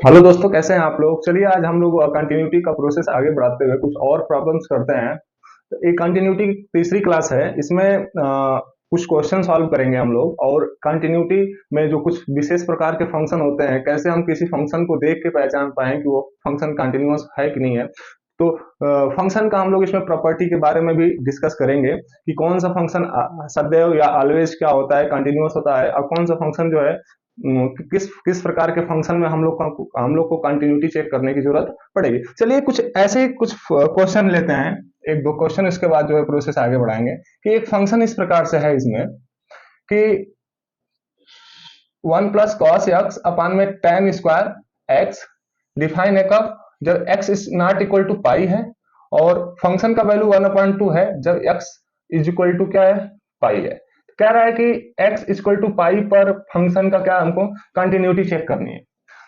Hello दोस्तों, कैसे हैं आप लोग। चलिए आज हम लोग कंटिन्यूटी का प्रोसेस आगे बढ़ाते हुए कुछ और प्रॉब्लम्स करते हैं। तो एक कंटिन्यूटी की तीसरी क्लास है। इसमें कुछ क्वेश्चन सॉल्व करेंगे हम लोग, और कंटिन्यूटी में जो कुछ विशेष प्रकार के फंक्शन होते हैं, कैसे हम किसी फंक्शन को देख के पहचान पाएं कि वो फंक्शन कंटिन्यूअस है कि नहीं है। तो फंक्शन का हम लोग इसमें प्रॉपर्टी के बारे में भी डिस्कस करेंगे कि कौन सा फंक्शन सदैव या ऑलवेज क्या होता है, कंटिन्यूअस होता है, और कौन सा फंक्शन जो है किस किस प्रकार के फंक्शन में हम लोग को कंटिन्यूटी चेक करने की जरूरत पड़ेगी। चलिए कुछ ऐसे कुछ क्वेश्चन लेते हैं, एक दो क्वेश्चन, इसके बाद जो है प्रोसेस आगे बढ़ाएंगे। कि एक फंक्शन इस प्रकार से है इसमें कि 1 + cos x अपान में tan स्क्वायर एक्स डिफाइन है कब, जब x is not equal to pi है, और फंक्शन का वैल्यू 1/2 है जब x इज इक्वल टू क्या है, पाई है। कह रहा है कि x इक्वल टू पाई पर फंक्शन का क्या हमको कंटिन्यूटी चेक करनी है।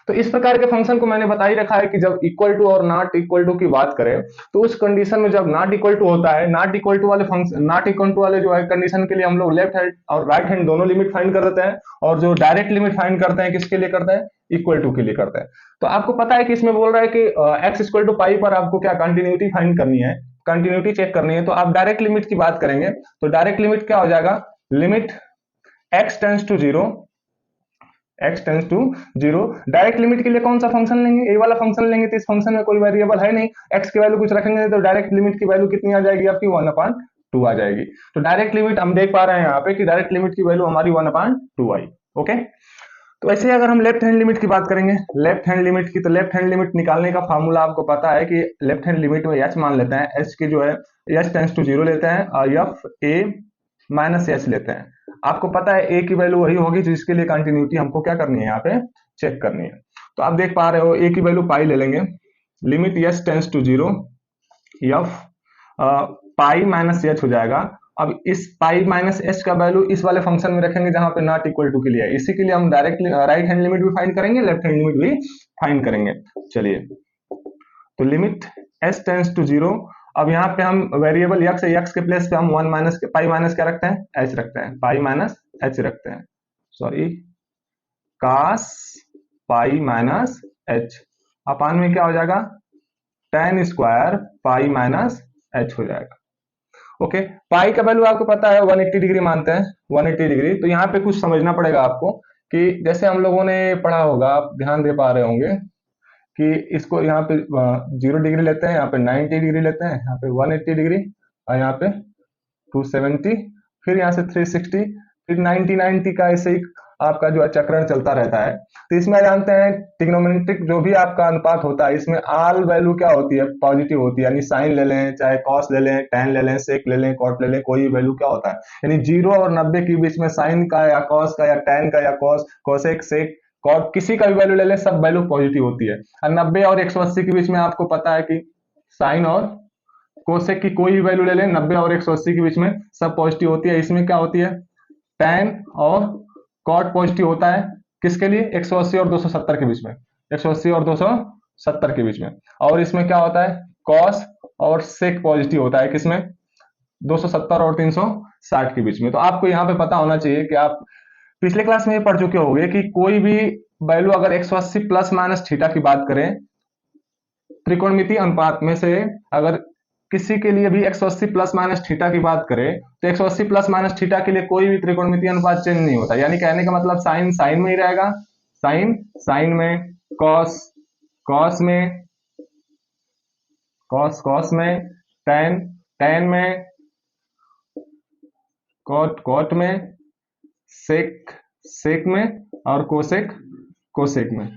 तो इस प्रकार के फंक्शन को मैंने बता ही रखा है कि जब इक्वल टू और नॉट इक्वल टू की बात करें, तो उस कंडीशन में जब नॉट इक्वल टू होता है, नॉट इक्वल टू वाले फंक्शन, नॉट इक्वल टू वाले जो है कंडीशन के लिए हम लोग लेफ्ट हैंड और राइट हैंड दोनों लिमिट फाइंड कर देते हैं, और जो डायरेक्ट लिमिट फाइंड करते हैं किसके लिए करते हैं, इक्वल टू के लिए करते हैं। तो आपको पता है कि इसमें बोल रहा है कि एक्स इक्वल टू पाई पर आपको क्या कंटिन्यूटी फाइंड करनी है, कंटिन्यूटी चेक करनी है। तो आप डायरेक्ट लिमिट की बात करेंगे, तो डायरेक्ट लिमिट क्या हो जाएगा, limit x tends to zero, x tends to zero. Direct limit के लिए कौन सा फंक्शन लेंगे, ए वाला फंक्शन लेंगे। तो इस फंक्शन में कोई वेरिएबल है नहीं, x की वैल्यू कुछ रखेंगे, तो डायरेक्ट लिमिट की वैल्यू कितनी आ जाएगी आपकी, 1/2 आ जाएगी। तो डायरेक्ट लिमिट हम देख पा रहे हैं यहाँ पे कि डायरेक्ट लिमिट की वैल्यू हमारी 1/2 आई। ओके, तो ऐसे अगर हम लेफ्ट हैंड लिमिट की बात करेंगे, लेफ्ट हैंड लिमिट की, तो लेफ्ट हैंड लिमिट निकालने का फार्मूला आपको पता है कि लेफ्ट हैंड लिमिट में h मान लेते हैं, h की जो है h टेंस टू जीरो लेते हैं, और f a माइनस एच लेते हैं। आपको पता है ए की वैल्यू वही होगी जिसके लिए कंटिन्यूटी हमको क्या करनी है, यहाँ पे चेक करनी है। तो आप देख पा रहे हो ए की वैल्यू पाई ले लेंगे, limit h tends to zero, f pi minus h हो जाएगा। अब इस पाई माइनस एच का वैल्यू इस वाले फंक्शन में रखेंगे जहां पे नॉट इक्वल टू के लिए है। इसी के लिए हम डायरेक्ट राइट हैंड लिमिट भी फाइंड करेंगे, लेफ्ट हैंड लिमिट भी फाइंड करेंगे। चलिए, तो limit h tends to zero. अब यहाँ पे हम वेरिएबल x के प्लेस पे हम 1 माइनस पाई माइनस क्या रखते हैं, h रखते हैं, पाई माइनस h रखते हैं, sorry cos pi minus h अपान में क्या हो जाएगा, tan square pi minus h हो जाएगा। ओके, पाई का वैल्यू आपको पता है 180 डिग्री मानते हैं, 180 डिग्री। तो यहाँ पे कुछ समझना पड़ेगा आपको कि जैसे हम लोगों ने पढ़ा होगा, आप ध्यान दे पा रहे होंगे कि इसको यहाँ पे 0 डिग्री लेते हैं, यहाँ पे 90 डिग्री लेते हैं, यहाँ पे 180 डिग्री, और यहाँ पे 270, फिर यहाँ से 360, फिर 90 का ऐसे ही आपका जो है चक्रण चलता रहता है। तो इसमें जानते हैं ट्रिग्नोमेट्रिक जो भी आपका अनुपात होता है, इसमें ऑल वैल्यू क्या होती है, पॉजिटिव होती है। यानी साइन ले लें, चाहे कॉस ले लें, टेन ले लें, सेक ले लें, कॉट ले लें, कोई वैल्यू क्या होता है, यानी 0 और 90 के बीच में साइन का या कॉस का या टेन का या कॉस, कोसेक, सेक, कॉट, किसी का भी वैल्यू ले लें, सब वैल्यू पॉजिटिव होती है। और 90 और 180 के बीच में आपको पता है कि साइन और कोसेक की कोई भी वैल्यू ले लें, 90 और 180 के बीच में सब पॉजिटिव होती है। इसमें क्या होती है, tan और कॉट पॉजिटिव होता है, किसके लिए, 180 और 270 के बीच में, 180 और 270 के बीच में। और इसमें क्या होता है, कॉस और सेक पॉजिटिव होता है, किसमें, 270 और 360 के बीच में। तो आपको यहाँ पे पता होना चाहिए कि आप पिछले क्लास में ये पढ़ चुके होंगे कि कोई भी वैल्यू अगर 180 प्लस माइनस थीटा की बात करें, त्रिकोणमितीय अनुपात में से अगर किसी के लिए भी 180 प्लस माइनस थीटा की बात करें, तो 180 प्लस माइनस थीटा के लिए कोई भी त्रिकोणमितीय अनुपात चेंज नहीं होता। यानी कहने का मतलब साइन साइन में ही रहेगा, साइन साइन में, कॉस कॉस में, कॉस कॉस में, टेन टेन में, कॉट कॉट में, सेक सेक में, और कोसेक कोसेक में,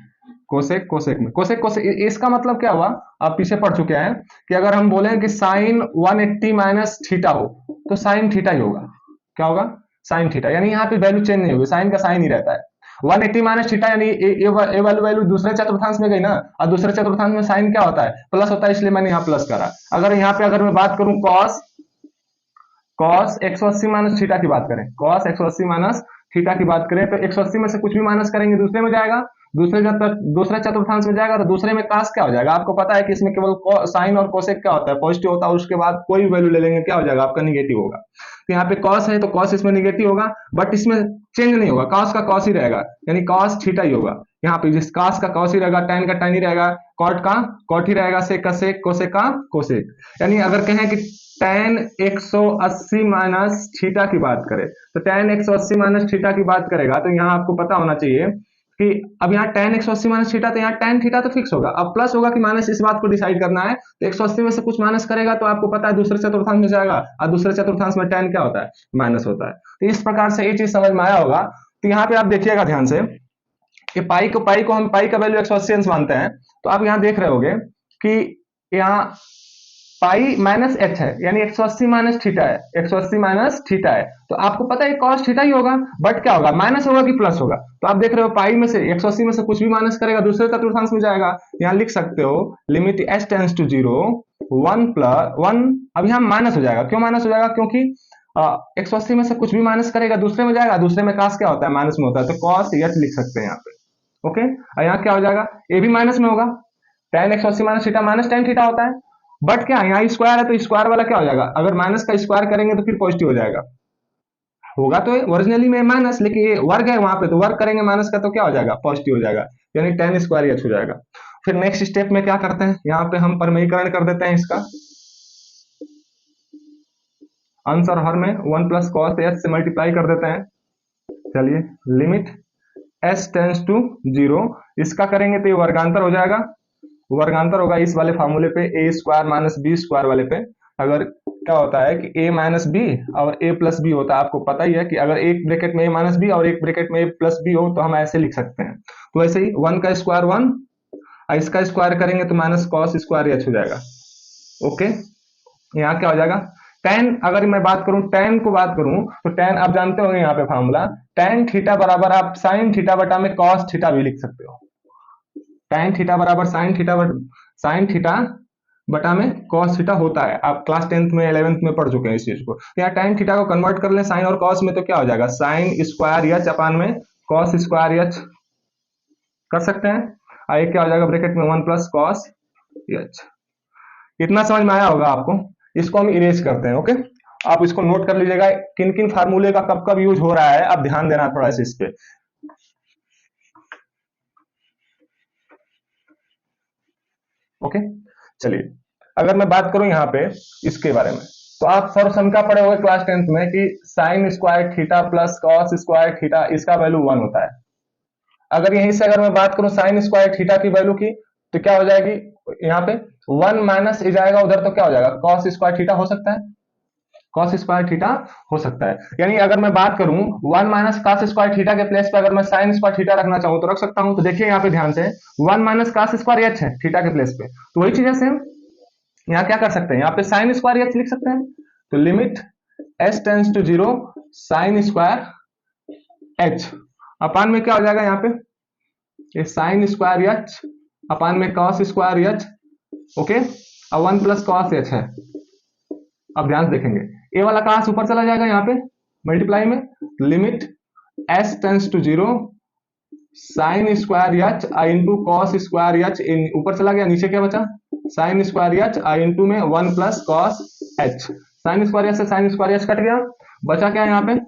कोसेक कोसेक में, कोसेक कोसेक। इसका मतलब क्या हुआ, आप पीछे पढ़ चुके हैं कि अगर हम बोले कि साइन 180 माइनस थीटा हो, तो साइन थीटा ही होगा, क्या होगा, साइन थीटा। यानी यहाँ पे वैल्यू चेंज नहीं होगी, साइन का साइन ही रहता है। 180 माइनस थीटा यानी ये वाली वैल्यू दूसरे चतुर्थांश में गई ना, और दूसरे चतुर्थांश में साइन क्या होता है, प्लस होता है, इसलिए मैंने यहाँ प्लस करा। अगर यहाँ पे अगर मैं बात करूं कॉस, कॉस 180 माइनस थीटा की बात करें, कॉस 180 माइनस थीटा की बात करें, तो 180 में से कुछ भी माइनस करेंगे दूसरे में जाएगा, दूसरे चतुर्थांश में जाएगा, तो दूसरे में कास क्या हो जाएगा। आपको पता है कि इसमें केवल साइन और कोसेक क्या होता है, पॉजिटिव होता है, उसके बाद कोई भी वैल्यू ले लेंगे क्या हो जाएगा आपका, निगेटिव होगा। तो यहाँ पे कॉस है तो कॉस इसमें निगेटिव होगा, बट इसमें चेंज नहीं होगा, कॉस का कॉस ही रहेगा, यानी कॉस थीटा ही होगा। यहाँ पे जिस कास का कॉस ही रहेगा, टैन का टैन ही रहेगा, कॉट का कॉट ही रहेगा, सेक का सेक, कोसेक का कोसेक। यानी अगर कहें कि टैन 180 माइनस थीटा की बात करें तो टैन 180 माइनस थीटा की बात करेगा तो यहाँ आपको पता होना चाहिए कि अब यहाँ टैन 180 माइनस थीटा, तो यहाँ टैन थीटा तो फिक्स होगा, अब प्लस होगा कि माइनस, इस बात को डिसाइड करना है। तो 180 में से कुछ माइनस करेगा तो आपको पता है दूसरे चतुर्थांश में जाएगा, और दूसरे चतुर्थांश में टैन क्या होता है, माइनस होता है। तो इस प्रकार से ये चीज समझ में आया होगा। तो यहाँ पे आप देखिएगा ध्यान से कि पाई को हम पाई का वैल्यू 180 अंश मानते हैं, तो आप यहाँ देख रहे होगे कि यहाँ पाई माइनस एच है, यानी 180 माइनस थीटा है, 180 माइनस थीटा है, तो आपको पता है कॉस थीटा ही होगा, बट क्या होगा, माइनस होगा कि प्लस होगा। तो आप देख रहे हो पाई में से 180 में से कुछ भी माइनस करेगा दूसरे चतुर्थांश में जाएगा। यहाँ लिख सकते हो limit h tends to 0 1 plus 1, अब यहाँ माइनस हो जाएगा, क्यों माइनस हो जाएगा, क्योंकि 180 में से कुछ भी माइनस करेगा दूसरे में जाएगा, दूसरे में कास क्या होता है, माइनस में होता है, तो कॉस एच लिख सकते हैं यहाँ पे। ओके, और यहाँ क्या हो जाएगा, ए भी माइनस में होगा, tan 180 minus theta minus tan theta होता है, बट क्या यहाँ स्क्वायर है तो स्क्वायर वाला क्या हो जाएगा, अगर माइनस का स्क्वायर करेंगे तो फिर पॉजिटिव हो जाएगा, होगा तो ओरिजिनली में माइनस, लेकिन ये वर्ग है वहां पे, तो वर्ग करेंगे माइनस का तो क्या हो जाएगा, पॉजिटिव हो जाएगा, यानी tan स्क्वायर एच हो जाएगा। फिर नेक्स्ट स्टेप में क्या करते हैं, यहाँ पे हम परमीकरण कर देते हैं इसका, अंश और हर में 1 प्लस कॉस एच से मल्टीप्लाई कर देते हैं। चलिए लिमिट एस टेंस टू 0, इसका करेंगे तो ये वर्गांतर हो जाएगा, वर्गांतर होगा इस वाले फार्मूले पे, ए स्क्वायर माइनस बी स्क्वायर वाले पे। अगर क्या होता है कि a माइनस बी और a प्लस बी होता है, आपको पता ही है कि अगर एक ब्रैकेट में a माइनस बी और एक ब्रैकेट में a प्लस बी हो तो हम ऐसे लिख सकते हैं। तो वैसे ही 1 का स्क्वायर 1, इसका स्क्वायर करेंगे तो माइनस कॉस स्क्वायर एच हो जाएगा। ओके, यहाँ क्या हो जाएगा, tan, अगर मैं बात करूं tan को बात करूं तो tan आप जानते होंगे यहाँ पे फार्मूला, tan थीटा बराबर आप साइन थीटा बटा में कॉस थीटा भी लिख सकते हो, tan थीटा बराबर साइन थीटा बटा में कॉस थीटा होता है, आप क्लास 10th में 11th में पढ़ चुके हैं इस चीज को। तो यहाँ tan थीटा को कन्वर्ट कर लें साइन और कॉस में तो क्या हो जाएगा, साइन स्क्वायर एच अपान में कॉस स्क्वायर एच कर सकते हैं, और क्या हो जाएगा ब्रैकेट में 1 प्लस कॉस एच। इतना समझ में आया होगा आपको, इसको हम इरेज करते हैं। ओके, आप इसको नोट कर लीजिएगा किन किन फार्मूले का कब कब यूज हो रहा है, आप ध्यान देना थोड़ा सा इस पे। ओके, चलिए अगर मैं बात करूं यहाँ पे इसके बारे में, तो आप सर्वसंख्या पढ़े हुए क्लास 10th में कि sine square theta plus cos square theta, इसका वैल्यू 1 होता है। अगर यहीं से अगर मैं बात करूं साइन स्क्वायर थीटा की वैल्यू की, तो क्या हो जाएगी, यहाँ पे 1 माइनस जाएगा उधर, तो क्या हो जाएगा, कॉस स्क्वायर थीटा हो सकता है, कॉस स्क्वायर थीटा हो सकता है। यानी अगर मैं बात करूं 1 माइनस कॉस स्क्वायर थीटा के प्लेस पे अगर मैं साइन स्क्वायर थीटा रखना चाहूं तो रख सकता हूं। तो देखिए यहाँ पे ध्यान से 1 माइनस कॉस स्क्वायर एच है थीटा के प्लेस पे, तो वही चीज है सेम, यहाँ क्या कर सकते हैं, यहाँ पे साइन स्क्वायर एच लिख सकते हैं। तो limit S tends to 0 sine square H upon में क्या हो जाएगा, यहाँ पे ये साइन स्क्वायर एच अपान में कॉस स्क्वायर एच। ओके, अब 1 प्लस कॉस एच है। अब ध्यान से देखेंगे ए वाला कहां से ऊपर चला जाएगा, यहाँ पे मल्टीप्लाई में, limit S tends to 0 sine square H I into cos square H, ऊपर चला गया, नीचे क्या बचा, sine square H I into में 1 plus cos H, sine square H से साइन स्क्वायर एच कट गया, बचा क्या यहाँ पे,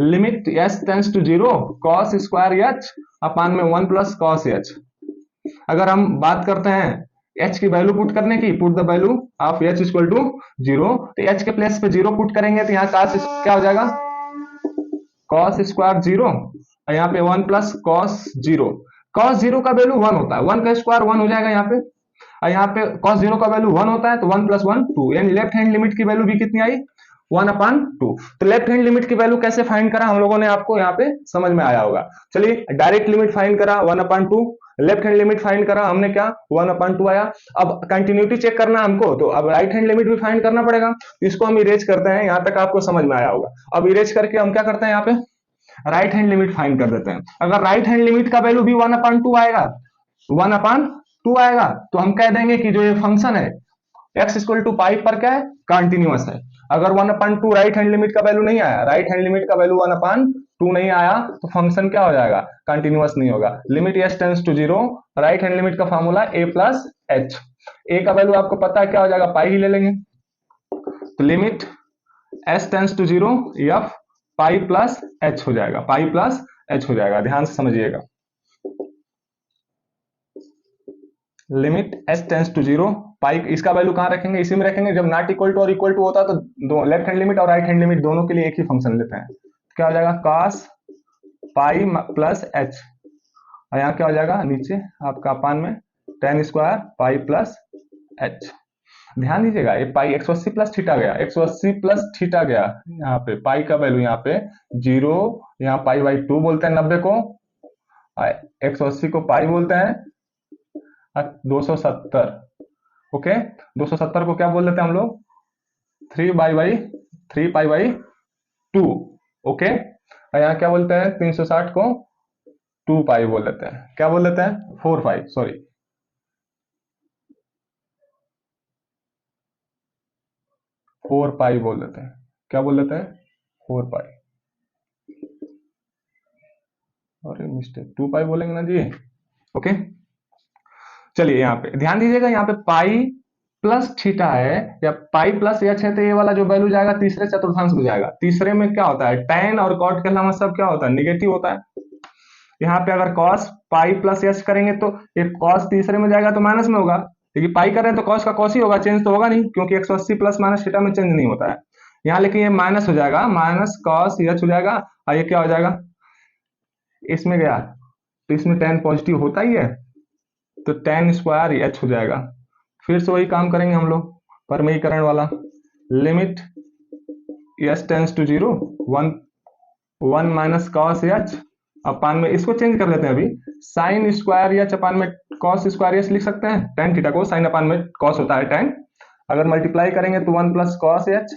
limit S tends to 0 cos square H upon में 1 प्लस कॉस एच। अगर हम बात करते हैं एच की वैल्यू पुट करने की, put the value of h equal to 0, तो एच के प्लेस पे 0 पुट करेंगे तो यहाँ कॉस क्या हो जाएगा, कॉस स्क्वायर 0, और यहाँ पे 1 प्लस कॉस 0, कॉस 0 का वैल्यू 1 होता है, 1 का स्क्वायर 1 हो जाएगा यहाँ पे, और यहाँ पे कॉस 0 का वैल्यू 1 होता है, तो 1 प्लस 1 2, यानी लेफ्ट हैंड लिमिट की वैल्यू भी कितनी आई, 1/2। तो लेफ्ट हैंड लिमिट की वैल्यू कैसे फाइंड करा हम लोगों ने, आपको यहाँ पे समझ में आया होगा। चलिए डायरेक्ट लिमिट फाइंड करा 1/2, लेफ्ट हैंड लिमिट फाइंड करा हमने, क्या 1/2 आया। अब कंटिन्यूटी चेक करना हमको, तो अब राइट हैंड लिमिट भी फाइंड करना पड़ेगा, इसको हम इरेज करते हैं, यहाँ तक आपको समझ में आया होगा। अब इरेज करके हम क्या करते हैं, यहाँ पे राइट हैंड लिमिट फाइंड कर देते हैं। अगर राइट हैंड लिमिट का वैल्यू भी 1/2 आएगा, 1/2 आएगा, तो हम कह देंगे कि जो ये फंक्शन है x इक्वल टू पाई पर क्या है, कंटिन्यूअस है। अगर 1/2 राइट हैंड लिमिट का वैल्यू नहीं आया, राइट हैंड लिमिट का वैल्यू 1/2 नहीं आया, तो फंक्शन क्या हो जाएगा, कंटिन्यूअस नहीं होगा। Limit s tends to 0, right hand limit का formula a plus h, a का वैल्यू आपको पता है क्या हो जाएगा, पाई ही ले लेंगे, तो limit s tends to 0 f pi plus h हो जाएगा, पाई प्लस एच हो जाएगा, ध्यान से समझिएगा। Limit S tends to zero, pi इसका वैल्यू कहाँ रखेंगे, इसी में रखेंगे। जब नॉट इक्वल टू और इक्वल टू होता है तो लेफ्ट हैंड लिमिट और राइट हैंड लिमिट दोनों के लिए एक ही फंक्शन लेते हैं। क्या हो जाएगा, cos पाई प्लस एच, और यहाँ क्या हो जाएगा नीचे आपका अपान में tan square pi plus H. ध्यान दीजिएगा ये पाई 180 प्लस थीटा गया, 180 प्लस थीटा गया, यहाँ पे पाई का वैल्यू यहाँ पे 0, यहाँ पाई बाई 2 बोलते हैं 90 को, 180 को पाई बोलते हैं, 270 ओके, 270 को क्या बोल देते हैं हम लोग 3 पाई बाई 2 ओके, और यहाँ क्या बोलते हैं 360 को 2 पाई बोल देते हैं, क्या बोल देते हैं 4 पाई, सॉरी 4 पाई बोल देते हैं, क्या बोल देते हैं 4 पाई, और मिस्टेक 2 पाई बोलेंगे ना जी ओके। चलिए यहाँ पे ध्यान दीजिएगा, यहाँ पे पाई प्लस थीटा है या पाई प्लस एच है, तो ये वाला जो वैल्यू जाएगा तीसरे चतुर्थांश में जाएगा। तीसरे में क्या होता है, tan और cot के अलावा सब क्या होता है, निगेटिव होता है। यहाँ पे अगर cos पाई प्लस एच करेंगे तो ये cos तीसरे में जाएगा तो माइनस में होगा, क्योंकि पाई कर रहे हैं तो cos का cos ही होगा, चेंज तो होगा नहीं, क्योंकि 180 प्लस माइनस थीटा में चेंज नहीं होता है यहाँ, लेकिन ये माइनस हो जाएगा, माइनस cos एच हो जाएगा, और ये क्या हो जाएगा इसमें गया तो इसमें tan पॉजिटिव होता ही है, तो tan स्क्वायर एच हो जाएगा। फिर से वही काम करेंगे हम लोग, परमीकरण वाला, limit S tends to zero 1 minus cos H upon में, इसको चेंज कर लेते हैं अभी, साइन स्क्वायर एच अपान में कॉस स्क्वायर एच लिख सकते हैं, tan थीटा को साइन अपान में कॉस होता है tan, अगर मल्टीप्लाई करेंगे तो 1 प्लस कॉस एच,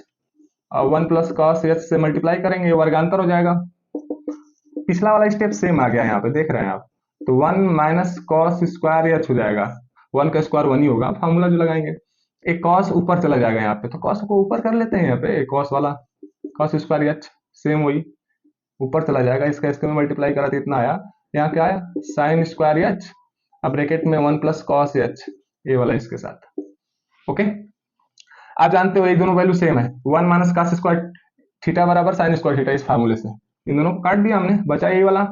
और 1 प्लस कॉस एच से मल्टीप्लाई करेंगे वर्गांतर हो जाएगा। पिछला वाला स्टेप सेम आ गया यहाँ पे, देख रहे हैं आप, तो 1 माइनस कॉस स्क्वायर एच हो जाएगा, 1 का स्क्वायर 1 ही होगा, फॉर्मूला जो लगाएंगे, एक कॉस ऊपर चला जाएगा यहाँ पे, तो कॉस को ऊपर कर लेते हैं यहाँ पे, कॉस वाला कॉस स्क्वायर एच सेम वही ऊपर चला जाएगा, इसका इसके में मल्टीप्लाई करा तो इतना आया, यहाँ क्या आया साइन स्क्वायर एच, अब ब्रैकेट में 1 प्लस कॉस एच, ये वाला इसके साथ ओके। आप जानते हो ये दोनों वैल्यू सेम है, 1 माइनस कॉस स्क्वायर थीटा बराबर साइन स्क्वायर थीटा, इस फार्मूले से इन दोनों को काट दिया हमने, बचा ये वाला,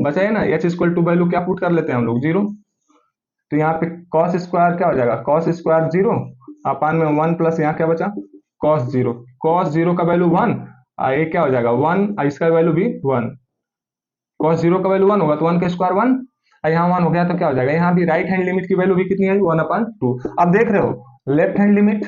बचा है ना एच इक्वल टू वैल्यू क्या पुट कर लेते हैं हम लोग 0, तो यहाँ पे कॉस स्क्वायर क्या हो जाएगा कॉस स्क्वायर 0 अपान में 1 प्लस यहाँ क्या बचा कॉस 0 का वैल्यू 1, ये क्या हो जाएगा 1, इसका वैल्यू भी 1, कॉस 0 का वैल्यू 1 होगा तो 1 का स्क्वायर 1, यहाँ 1 हो गया तो क्या हो जाएगा, यहाँ भी राइट हैंड लिमिट की वैल्यू भी कितनी है 1/2। अब देख रहे हो left hand limit,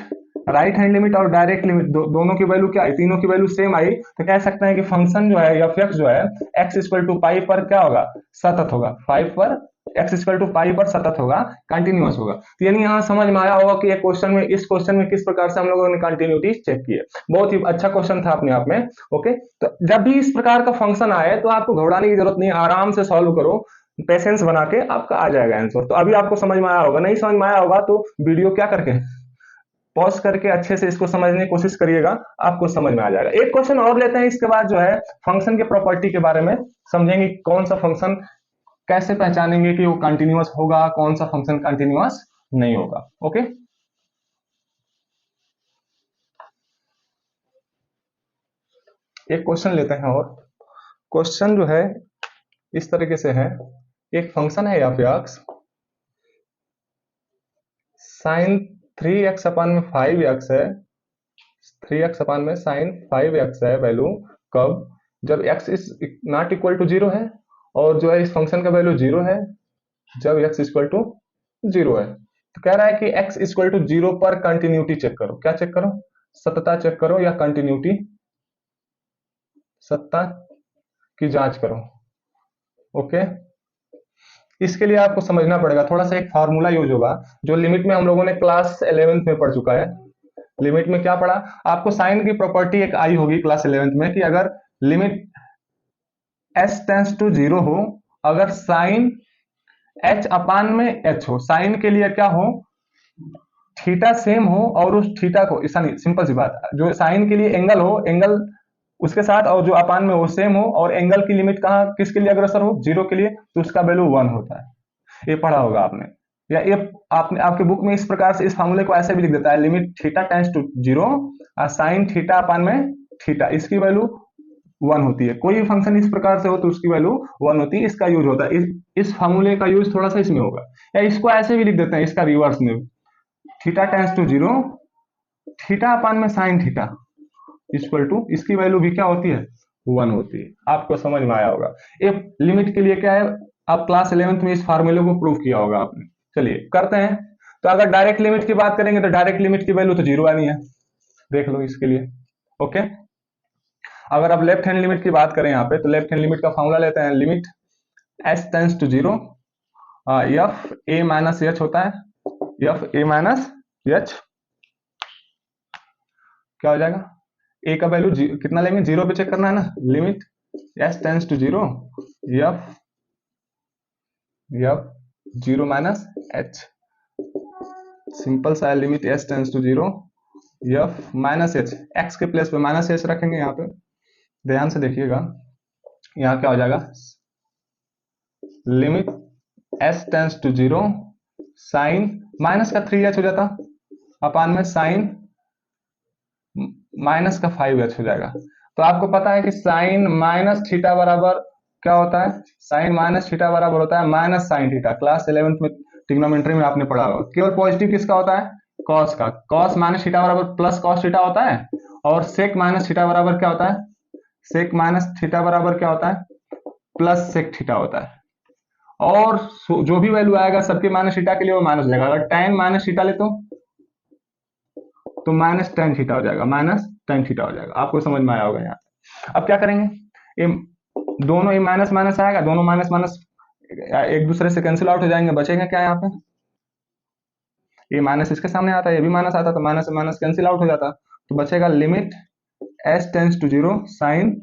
right hand limit और डायरेक्ट लिमिट दोनों की वैल्यू क्या आई, तीनों की वैल्यू सेम आई, तो कह सकते हैं कि फंक्शन जो है या f जो है x इक्वल टू पाई पर क्या होगा सतत होगा, 5 पर x इक्वल टू पाई पर सतत होगा, कंटिन्यूअस होगा। तो यानी यहाँ समझ में आया होगा कि क्वेश्चन में, इस क्वेश्चन में किस प्रकार से हम लोगों ने कंटिन्यूटी चेक की है, बहुत ही अच्छा क्वेश्चन था अपने आप में ओके। तो जब भी इस प्रकार का फंक्शन आए तो आपको घबराने की जरूरत नहीं, आराम से सॉल्व करो, पेशेंस बना के आपका आ जाएगा आंसर। तो अभी आपको समझ में आया होगा, नहीं समझ में आया होगा तो वीडियो क्या करके पॉज करके अच्छे से इसको समझने की कोशिश करिएगा, आपको समझ में आ जाएगा। एक क्वेश्चन और लेते हैं, इसके बाद जो है फंक्शन के प्रॉपर्टी के बारे में समझेंगे, कौन सा फंक्शन कैसे पहचानेंगे कि वो कंटिन्यूअस होगा, कौन सा फंक्शन कंटिन्यूअस नहीं होगा ओके। एक क्वेश्चन लेते हैं, और क्वेश्चन जो है इस तरीके से है, एक फंक्शन है या फिर साइन 3x अपान में 5x है, 3x अपान में साइन 5x है वैल्यू, कब जब x is not equal to 0 है, और जो है इस फंक्शन का वैल्यू 0 है जब x इक्वल टू 0 है। तो कह रहा है कि x इक्वल टू 0 पर कंटिन्यूटी चेक करो, क्या चेक करो सतता चेक करो, या कंटिन्यूटी सत्ता की जांच करो ओके। इसके लिए आपको समझना पड़ेगा, थोड़ा सा एक फार्मूला यूज होगा जो लिमिट में हम लोगों ने क्लास 11th में पढ़ चुका है। लिमिट में क्या पढ़ा आपको, साइन की प्रॉपर्टी एक आई होगी क्लास 11th में कि अगर लिमिट s टेंस टू 0 हो, अगर साइन h अपान में h हो, साइन के लिए क्या हो थीटा सेम हो, और उस थीटा को ऐसा नहीं, सिंपल सी बात, जो साइन के लिए एंगल हो, एंगल उसके साथ और जो अपान में वो सेम हो, और एंगल की लिमिट कहाँ किसके लिए अग्रसर हो 0 के लिए, तो उसका वैल्यू 1 होता है। ये पढ़ा होगा आपने, या ये आपने आपके बुक में इस प्रकार से इस फार्मूले को ऐसे भी लिख देता है, limit theta tends to 0 sine theta upon में थीटा, इसकी वैल्यू वन होती है। कोई भी फंक्शन इस प्रकार से हो तो उसकी वैल्यू वन होती है। इसका यूज होता है, इस फार्मूले का यूज थोड़ा सा इसमें होगा, या इसको ऐसे भी लिख देते हैं, इसका रिवर्स में, theta tends to zero, theta upon में साइन थीटा इक्वल टू, इसकी वैल्यू भी क्या होती है, वन होती है। आपको समझ में आया होगा। ये लिमिट के लिए क्या है, आप क्लास 11th में इस फार्मूले को प्रूव किया होगा आपने। चलिए करते हैं। तो अगर डायरेक्ट लिमिट की बात करेंगे तो डायरेक्ट लिमिट की वैल्यू तो जीरो आनी है, देख लो इसके लिए। ओके, अगर आप लेफ्ट हैंड लिमिट की बात करें यहाँ पे, तो लेफ्ट हैंड लिमिट का फॉर्मूला लेते हैं, limit S tends to zero, f a minus h होता है, एफ ए माइनस एच क्या हो जाएगा, ए का वैल्यू कितना लेंगे, जीरो पे चेक करना है ना, limit S tends to zero, F F zero minus H, simple सा limit S tends to zero, F minus H, X के प्लेस पे माइनस एच रखेंगे यहाँ पे, ध्यान से देखिएगा, यहाँ क्या हो जाएगा, limit S tends to zero, sine minus का 3h हो जाता अपान में साइन माइनस का 5h हो जाएगा। तो आपको पता है कि साइन माइनस थीटा बराबर क्या होता है, साइन माइनस थीटा बराबर होता है minus sine theta. Class 11th में ट्रिग्नोमेट्री में आपने पढ़ा होगा। केवल पॉजिटिव किसका होता है, कॉस का, कॉस माइनस थीटा बराबर प्लस कॉस थीटा होता है, और सेक माइनस थीटा बराबर क्या होता है, सेक माइनस थीटा बराबर क्या होता है, प्लस सेक थीटा होता है। और जो भी वैल्यू आएगा सबके माइनस थीटा के लिए वो माइनस हो जाएगा। अगर tan माइनस थीटा ले तो माइनस tan थीटा हो जाएगा, माइनस tan थीटा हो जाएगा। आपको समझ में आया होगा यहाँ। अब क्या करेंगे, ये दोनों ये माइनस माइनस आएगा, दोनों माइनस माइनस एक दूसरे से कैंसिल आउट हो जाएंगे, बचेगा क्या यहाँ पे, ये माइनस इसके सामने आता है, ये भी माइनस आता, तो माइनस माइनस कैंसिल आउट हो जाता, तो बचेगा limit S tends to zero sine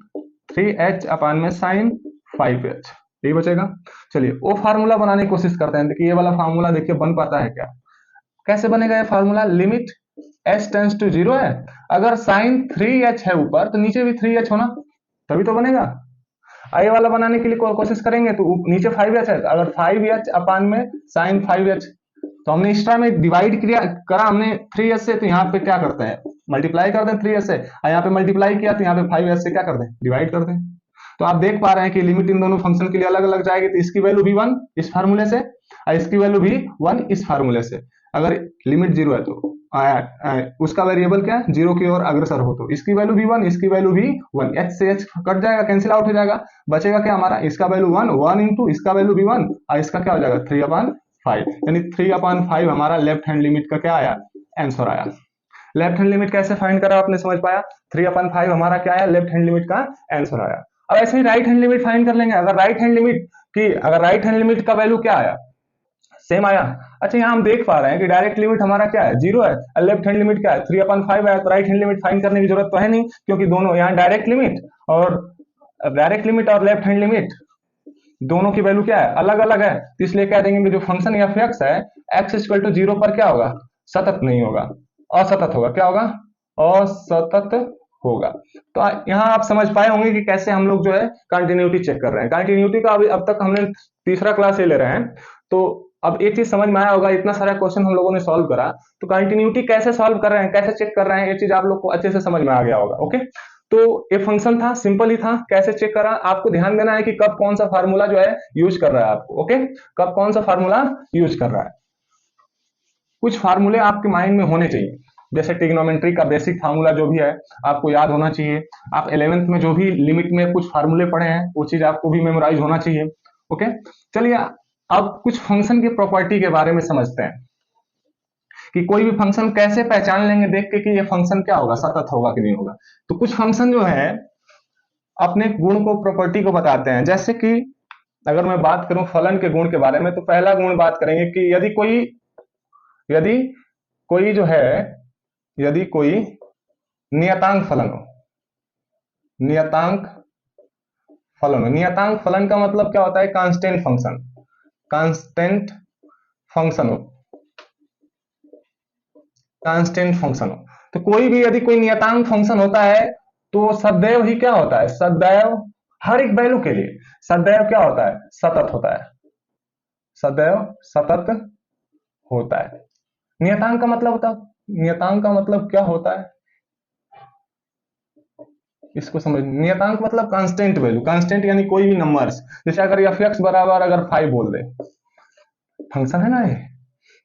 3h upon में साइन 5h, यही बचेगा। चलिए वो फार्मूला बनाने की कोशिश करते हैं, देखिए ये वाला फार्मूला देखिए बन पाता है क्या, कैसे बनेगा ये formula, limit S tends to zero है, अगर साइन 3h है ऊपर तो नीचे भी 3h होना, तभी तो बनेगा। ये वाला बनाने के लिए कोशिश करेंगे तो नीचे 5h है, अगर 5h अपान में साइन 5h, तो हमने एक्स्ट्रा में डिवाइड किया करा हमने 3h से, तो यहाँ पे क्या करते हैं मल्टीप्लाई कर दें 3h से, और यहाँ पे मल्टीप्लाई किया तो यहाँ पे 5h से क्या कर दें, डिवाइड कर दें। तो आप देख पा रहे हैं कि लिमिट इन दोनों फंक्शन के लिए अलग अलग जाएगी, तो इसकी वैल्यू भी 1 इस फार्मूले से, और इसकी वैल्यू भी 1 इस फार्मूले से। अगर लिमिट जीरो है तो उसका वेरिएबल क्या है, जीरो की ओर अग्रसर हो, तो इसकी वैल्यू भी 1, इसकी वैल्यू भी 1, h से h कट जाएगा, कैंसिल आउट हो जाएगा, बचेगा क्या हमारा, इसका वैल्यू 1, 1 इंटू इसका वैल्यू भी 1, और इसका क्या हो जाएगा 3/5, यानी 3/5 हमारा लेफ्ट हैंड लिमिट का क्या आया, आंसर आया। लेफ्ट हैंड लिमिट कैसे फाइंड करा आपने समझ पाया, 3/5 हमारा क्या आया, लेफ्ट हैंड लिमिट का आंसर आया। अब ऐसे ही राइट हैंड लिमिट फाइंड कर लेंगे, अगर राइट हैंड लिमिट का वैल्यू क्या आया, सेम आया। अच्छा यहाँ हम देख पा रहे हैं कि डायरेक्ट लिमिट हमारा क्या है, जीरो है, और लेफ्ट हैंड लिमिट क्या है 3/5 है, तो राइट हैंड लिमिट फाइंड करने की जरूरत तो है नहीं, क्योंकि दोनों यहाँ डायरेक्ट लिमिट और लेफ्ट हैंड लिमिट दोनों की वैल्यू क्या है, अलग अलग है, तो इसलिए कह देंगे कि जो फंक्शन एफ एक्स है, एक्स इक्वल टू जीरो पर क्या होगा, सतत नहीं होगा, असतत होगा, क्या होगा, असतत होगा। तो यहाँ आप समझ पाए होंगे कि कैसे हम लोग जो है कंटिन्यूटी चेक कर रहे हैं। कंटिन्यूटी का अभी अब तक हमने तीसरा क्लास ले रहे हैं, तो अब एक चीज समझ में आया होगा, इतना सारा क्वेश्चन हम लोगों ने सॉल्व करा, तो कंटिन्यूटी कैसे सॉल्व कर रहे हैं, कैसे चेक कर रहे हैं, ये चीज आप लोग को अच्छे से समझ में आ गया होगा। ओके, तो ये फंक्शन था, सिंपल ही था, कैसे चेक करा, आपको ध्यान देना है कि कब कौन सा फार्मूला जो है यूज कर रहा है आपको। ओके, कब कौन सा फार्मूला यूज कर रहा है, कुछ फार्मूले आपके माइंड में होने चाहिए, जैसे ट्रिग्नोमेट्री का बेसिक फार्मूला जो भी है आपको याद होना चाहिए। आप 11th में जो भी लिमिट में कुछ फार्मूले पढ़े हैं वो चीज आपको भी मेमोराइज होना चाहिए। ओके, चलिए अब कुछ फंक्शन की प्रॉपर्टी के बारे में समझते हैं कि कोई भी फंक्शन कैसे पहचान लेंगे देख के कि ये फंक्शन क्या होगा, सतत होगा कि नहीं होगा। तो कुछ फंक्शन जो है अपने गुण को, प्रॉपर्टी को बताते हैं, जैसे कि अगर मैं बात करूं फलन के गुण के बारे में, तो पहला गुण बात करेंगे कि यदि कोई जो है, यदि कोई नियतांक फलन हो, नियतांक फलन का मतलब क्या होता है, कांस्टेंट फंक्शन हो, तो कोई भी यदि कोई नियतांक फंक्शन होता है तो सदैव ही क्या होता है, सदैव हर एक वैल्यू के लिए सदैव क्या होता है, सतत होता है, सदैव सतत होता है। नियतांक का मतलब क्या होता है, इसको समझ, नियतांक मतलब कांस्टेंट वैल्यू, कांस्टेंट यानी कोई भी नंबर्स, जैसे अगर एफ एक्स बराबर अगर 5 बोल दे, फंक्शन है ना ये,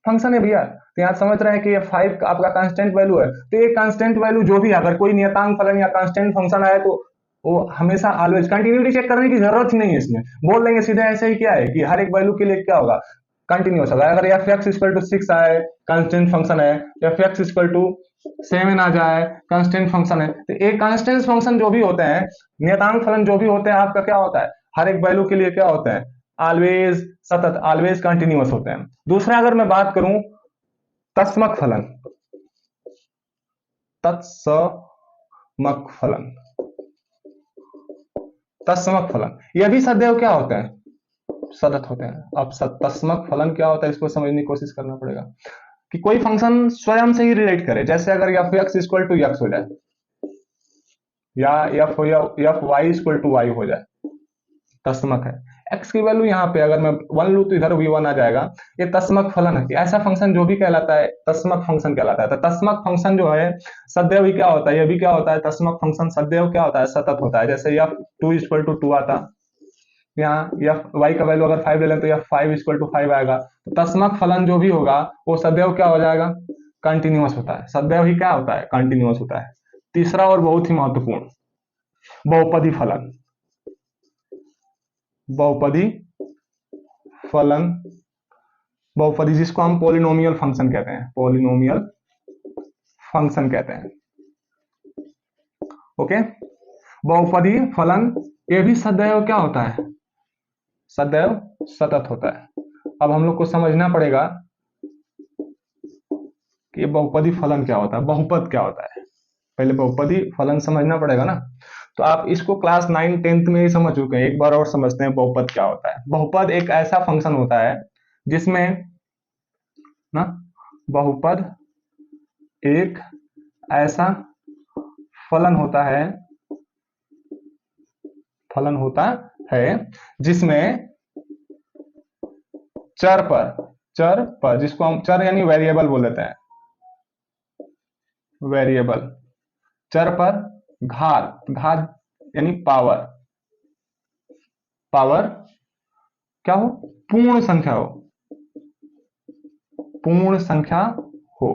फंक्शन है भैया, तो यहाँ समझ रहे हैं कि ये 5 आपका कांस्टेंट वैल्यू है, तो ये कांस्टेंट वैल्यू जो भी अगर कोई नियतांक फलन या कांस्टेंट फंक्शन आए तो वो हमेशा ऑलवेज कंटिन्यूटी चेक करने की जरूरत ही नहीं है, इसमें बोल देंगे सीधे ऐसे ही, क्या है कि हर एक वैल्यू के लिए क्या होगा, कंटिन्यूस होगा। अगर एफ एक्स इक्वल टू 6 आए, कांस्टेंट फंक्शन है, एफ एक्स इक्वल टू 7 आ जाए, कांस्टेंट फंक्शन है, तो एक कांस्टेंट फंक्शन जो भी होते हैं, नियतांक फलन जो भी होते हैं आपका क्या होता है, हर एक वैल्यू के लिए क्या होते हैं, ऑलवेज सतत, ऑलवेज कंटिन्यूअस होते हैं। दूसरा अगर मैं बात करूं तत्समक फलन, तत्समक फलन, तत्समक फलन ये भी सदैव क्या होते हैं, सतत होते हैं। अब तत्समक फलन क्या होता है इसको समझने की कोशिश करना पड़ेगा, कि कोई फंक्शन स्वयं से ही रिलेट करे, जैसे अगर f x equal to x हो जाए, या f y equal to y हो जाए, तत्समक है। एक्स की वैल्यू यहाँ पे अगर मैं 1 लूं तो इधर भी 1 आ जाएगा, ये तत्समक फलन है। ऐसा फंक्शन जो भी कहलाता है तत्समक फंक्शन कहलाता है। तो तत्समक फंक्शन जो है सदैव ही क्या होता है, ये भी क्या होता है, तत्समक फंक्शन सदैव क्या होता है, सतत होता है। जैसे एफ 2 इक्वल टू 2 आता, यहाँ एफ वाई का वैल्यू अगर 5 ले लें तो एफ 5 इक्वल टू 5 आएगा। तो तत्समक फलन जो भी होगा वो सदैव क्या हो जाएगा, कंटिन्यूअस होता है, सदैव ही क्या होता है, कंटिन्यूअस होता है। तीसरा और बहुत ही महत्वपूर्ण, बहुपदी फलन, बहुपदी फलन, बहुपदी जिसको हम पॉलिनोमियल फंक्शन कहते हैं, पॉलिनोमियल फंक्शन कहते हैं, ओके। बहुपदी फलन ये भी सदैव क्या होता है, सदैव सतत होता है। अब हम लोग को समझना पड़ेगा कि बहुपदी फलन क्या होता है, बहुपद क्या होता है, पहले बहुपदी फलन समझना पड़ेगा ना। तो आप इसको क्लास 9 10th में ही समझ चुके हैं, एक बार और समझते हैं बहुपद क्या होता है। बहुपद एक ऐसा फंक्शन होता है जिसमें ना, बहुपद एक ऐसा फलन होता है, फलन होता है जिसमें चर पर जिसको हम चर यानी वेरिएबल बोल देते हैं, वेरिएबल, चर पर घात यानी पावर क्या हो, पूर्ण संख्या हो, पूर्ण संख्या हो।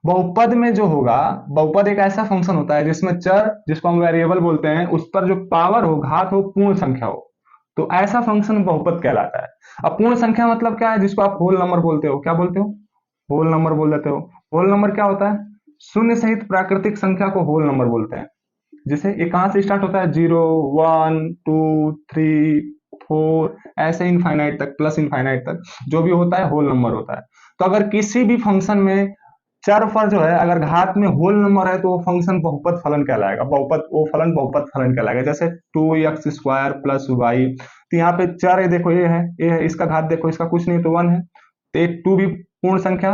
बहुपद में जो होगा, बहुपद एक ऐसा फंक्शन होता है जिसमें चर जिसको हम वेरिएबल बोलते हैं उस पर जो पावर हो, घात हो, पूर्ण संख्या हो, तो ऐसा फंक्शन बहुपद कहलाता है। अब पूर्ण संख्या मतलब क्या है, जिसको आप होल नंबर बोलते हो, क्या बोलते हो, होल नंबर बोल देते हो। होल नंबर क्या होता है, शून्य सहित प्राकृतिक संख्या को होल नंबर बोलते हैं। जैसे ये कहां से स्टार्ट होता है, 0 1 2 3 4 ऐसे इनफाइनाइट तक, प्लस इनफाइनाइट तक जो भी होता है होल नंबर होता है। तो अगर किसी भी फंक्शन में चर पर जो है अगर घात में होल नंबर है तो वो फंक्शन बहुपद फलन कहलाएगा, बहुपद वो फलन बहुपद फलन कहलाएगा। जैसे 2x² प्लस वाई, तो यहाँ पे चर है, देखो ये है, इसका घात देखो, इसका कुछ नहीं तो 1 है, तो ये 2 भी पूर्ण संख्या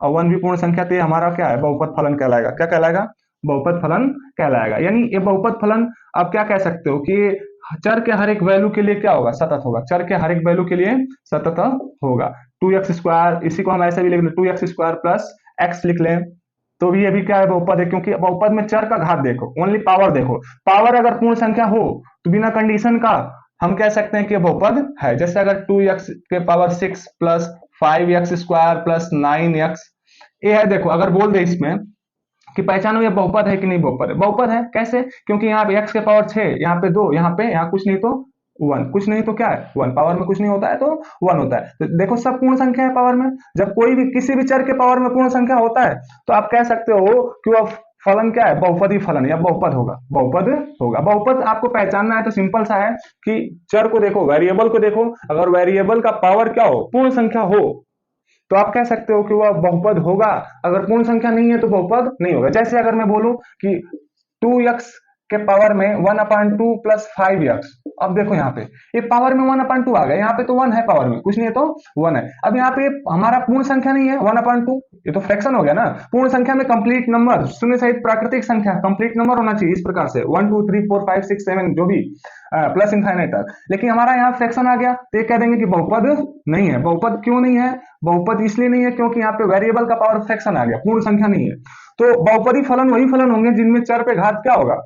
और 1 भी पूर्ण संख्या, तो ये हमारा क्या है, बहुपद फलन कहलाएगा। क्या कहलाएगा, बहुपद फलन कहलाएगा। यानी ये बहुपद फलन आप क्या कह सकते हो कि चर के हर एक वैल्यू के लिए क्या होगा, सतत होगा, चर के हर एक वैल्यू के लिए सतत होगा। 2x², इसी को हम ऐसे भी लिख लें, 2x² प्लस x लिख लें, तो भी ये भी क्या है, बहुपद है, क्योंकि बहुपद में चर का घात देखो, ओनली पावर देखो, पावर अगर पूर्ण संख्या हो तो बिना कंडीशन का हम कह सकते हैं कि बहुपद है। जैसे अगर 2x के power 6 plus 5x² plus 9x, ये है, देखो अगर बोल दे इसमें कि पहचानो ये बहुपद है कि नहीं, बहुपद है, बहुपद है। कैसे, क्योंकि यहाँ पे x के पावर 6, यहाँ पे 2, यहाँ कुछ नहीं तो 1, कुछ नहीं तो क्या है 1, पावर में कुछ नहीं होता है तो 1 होता है। तो देखो सब पूर्ण संख्या है पावर में, जब कोई भी किसी भी चर के पावर में पूर्ण संख्या होता है तो आप कह सकते हो कि वह फलन क्या है, बहुपदी फलन या बहुपद होगा, बहुपद होगा। बहुपद आपको पहचानना है तो सिंपल सा है कि चर को देखो, वेरिएबल को देखो, अगर वेरिएबल का पावर क्या हो, पूर्ण संख्या हो, तो आप कह सकते हो कि वह बहुपद होगा। अगर पूर्ण संख्या नहीं है तो बहुपद नहीं होगा। जैसे अगर मैं बोलूं कि 2x के पावर में 1/2 प्लस 5x, अब देखो यहाँ पे ये पावर में 1/2 आ गया, यहाँ पे तो 1 है, पावर में कुछ नहीं है तो 1 है। अब यहाँ पे हमारा पूर्ण संख्या नहीं है 1/2, ये तो फ्रैक्शन हो गया ना। पूर्ण संख्या में कंप्लीट नंबर, शून्य सहित प्राकृतिक संख्या, कंप्लीट नंबर होना चाहिए इस प्रकार से 1 2 3 4 5 6 7 जो भी प्लस इनफाइनाइट तक। लेकिन हमारा यहाँ फ्रैक्शन आ गया तो ये कह देंगे कि बहुपद नहीं है। बहुपद क्यों नहीं है, बहुपद इसलिए नहीं है क्योंकि यहाँ पे वेरिएबल का पावर फ्रैक्शन आ गया, पूर्ण संख्या नहीं है। तो बहुपदी फलन वही फलन होंगे जिनमें चर पे घात क्या होगा,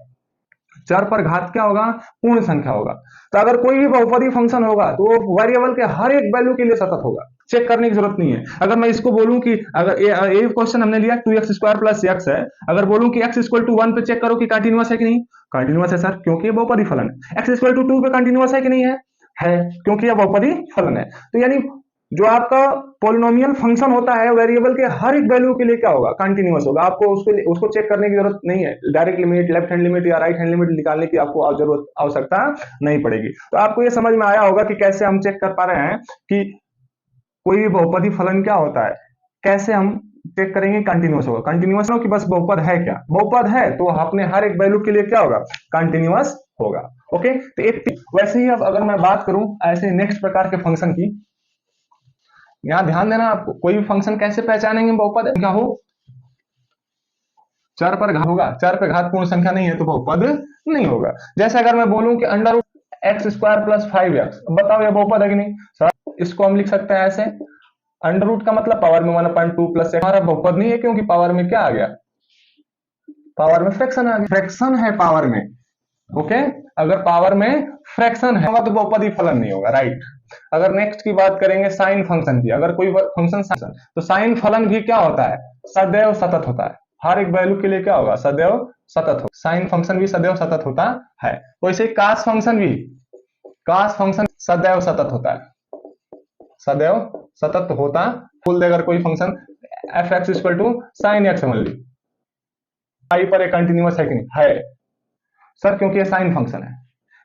चर पर घात क्या होगा, पूर्ण संख्या होगा। तो अगर कोई भी बहुपदी फंक्शन होगा तो वो वेरिएबल के हर एक वैल्यू के लिए सतत होगा, चेक करने की जरूरत नहीं है। अगर मैं इसको बोलूं कि अगर ये क्वेश्चन हमने लिया 2x² प्लस x है, अगर बोलूं कि x इक्वल टू 1 पे चेक करो कि कंटिन्यूअस है कि नहीं, कंटिन्यूअस है सर, क्योंकि ये बहुपदी फलन है। x इक्वल टू 2 पे कंटिन्यूअस है कि नहीं है क्योंकि यह बहुपदी फलन है। तो यानी जो आपका पॉलिनोमियल फंक्शन होता है वेरिएबल के हर एक वैल्यू के लिए क्या होगा, कंटिन्यूअस होगा। आपको उसको चेक करने की जरूरत नहीं है, direct limit, left hand limit या राइट हैंड लिमिट निकालने की आपको जरूरत आवश्यकता नहीं पड़ेगी। तो आपको ये समझ में आया होगा कि कैसे हम चेक कर पा रहे हैं कि कोई भी बहुपदी फलन क्या होता है, कैसे हम चेक करेंगे कंटिन्यूअस होगा। कंटिन्यूअस हो कि बस बहुपद है, क्या बहुपद है तो अपने हर एक वैल्यू के लिए क्या होगा, कंटिन्यूअस होगा। ओके, तो एक वैसे ही अब अगर मैं बात करूं ऐसे नेक्स्ट प्रकार के फंक्शन की, यहां ध्यान देना आपको, कोई भी फंक्शन कैसे पहचानेंगे बहुपद क्या हो, चर पर घात होगा, चर पर घात पूर्ण संख्या नहीं है तो बहुपद नहीं होगा। जैसे अगर मैं बोलूं कि अंडर x² प्लस 5x, बताओ ये बहुपद है कि नहीं सर, इसको हम लिख सकते हैं ऐसे, अंडर रूट का मतलब पावर में 1/2 प्लस हमारा बहुपद नहीं है क्योंकि पावर में क्या आ गया, पावर में फ्रैक्शन आ गया, फ्रैक्शन है पावर में। ओके, अगर पावर में फ्रैक्शन है तो बहुपदी फलन नहीं होगा, राइट। अगर नेक्स्ट की बात करेंगे साइन फंक्शन की, अगर कोई फंक्शन तो साइन फलन भी क्या होता है, सदैव सतत होता है, हर एक वैल्यू के लिए क्या होगा, सदैव सतत हो। साइन फंक्शन भी सदैव सतत होता है। वैसे कास फंक्शन भी, कास फंक्शन सदैव सतत होता है, सदैव सतत होता। बोल दे अगर कोई function f(x) equal to sine x only, I पर एक कंटिन्यूअस है कि नहीं, है सर क्योंकि ये साइन फंक्शन है,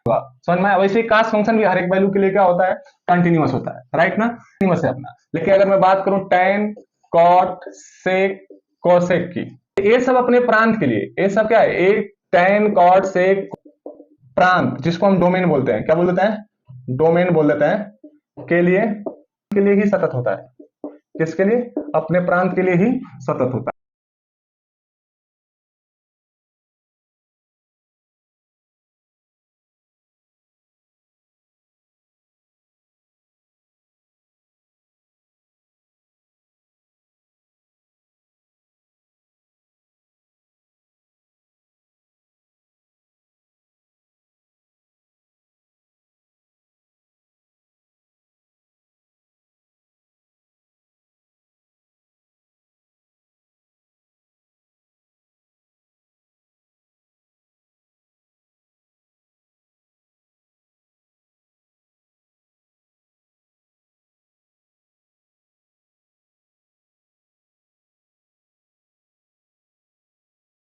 समझ में। वैसे कास फंक्शन भी हर एक वैल्यू के लिए क्या होता है, कंटिन्यूअस होता है, राइट ना, कंटिन्यूअस है अपना। लेकिन अगर मैं बात करूं tan, cot, sec, cosec की, ये सब अपने प्रांत के लिए, ये सब क्या है, एक tan, cot, sec प्रांत, जिसको हम डोमेन बोलते हैं, क्या बोल देते हैं, डोमेन बोल देते हैं, के लिए ही सतत होता है। किसके लिए, अपने प्रांत के लिए ही सतत होता है।